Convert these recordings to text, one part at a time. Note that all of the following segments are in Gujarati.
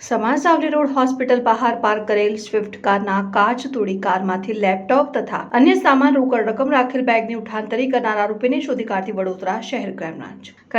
સમાજ સાવલી રોડ હોસ્પિટલ બહાર પાર્ક કરેલ સ્વિફ્ટ કારના કાચ તોડી કારમાંથી લેપટોપ તથા અન્ય સામાન રોકડ રકમ રાખેલ બેગની ઉઠાંતરી કરનાર આરોપીને શોધી કાઢતી વડોદરા શહેર ક્રાઇમ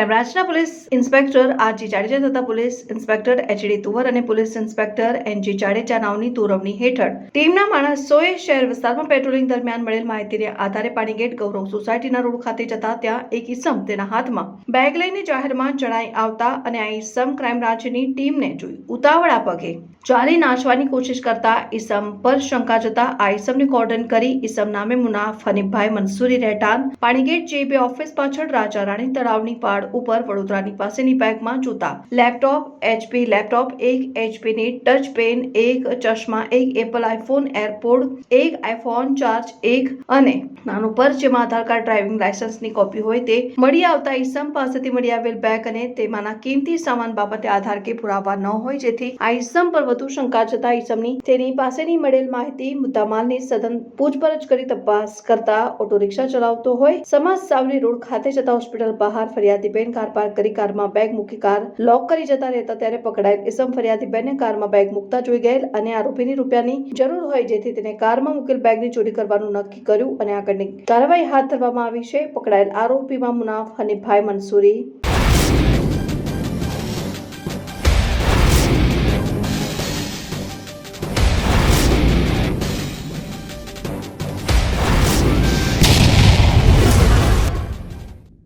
બ્રાન્ચના પોલીસ ઇન્સ્પેક્ટર આરજી જાડેજા તથા પોલીસ ઇન્સ્પેક્ટર એચડી તુવર અને પોલીસ ઇન્સ્પેક્ટર એનજી જાડેજા નાઓની તોરવણી હેઠળ ટીમના માણસોએ શહેર વિસ્તારમાં પેટ્રોલિંગ દરમિયાન મળેલ માહિતીને આધારે પાણીગેટ ગૌરવ સોસાયટીના રોડ ખાતે જતા ત્યાં એક ઈસમ તેના હાથમાં બેગ લઈને જાહેરમાં જણાઈ આવતા અને આ ઈસમ ક્રાઇમ બ્રાન્ચની ટીમને જોઈ ઉતાવળા પગે ચાલી નાચવાની કોશિશ કરતા ઈસમ પર શંકા જતા આ ઈસમને કોર્ડન કરી ઈસમ નામે મુનાફ હનીફભાઈ મંસૂરી રહેઠાણ પાણીગેટ JB ઓફિસ પાછળ રાજા રાણી તળાવની પાડ ઉપર વડોદરાની પાસેની બેગમાં જોતા લેપટોપ HP લેપટોપ, એક HP ની ટચ પેન, એક ચશ્મા, એક એપલ આઈફોન એરપોડ, એક આઈફોન ચાર્જ, એક અને નાનું પર્સ જેમાં આધાર કાર્ડ, ડ્રાઇવિંગ લાયસન્સની કોપી હોય તે મળી આવતા ઈસમ પાસેથી મળી આવેલ બેગ અને તેમાંના કિંમતી સામાન બાબતે આધાર કે પુરાવા ન હોય જેથી આ ઈસમ પર વધુ શંકા જતા ઈસમની તેની પાસેની મળેલ માહિતી મુદ્દામાલની સઘન પૂછપરછ કરી તપાસ કરતા ઓટો રિક્ષા ચલાવતો હોય સમાજ સાવલી રોડ ખાતે જતા હોસ્પિટલ બહાર ફરિયાદીબેન કાર પાર્ક કરી કારમાં બેગ મૂકી કાર લોક કરી જતા રહેતા ત્યારે પકડાયેલ ઈસમ ફરિયાદીબેનને કારમાં બેગ મૂકતા જોઈ ગયેલ અને આરોપીની રૂપિયાની જરૂર હોય જેથી તેને કારમાં મૂકેલ બેગની ચોરી કરવાનું નક્કી કર્યું અને આગળની કાર્યવાહી હાથ ધરવામાં આવી છે. પકડાયેલ આરોપીમાં મુનાફ હનીફભાઈ મંસૂરી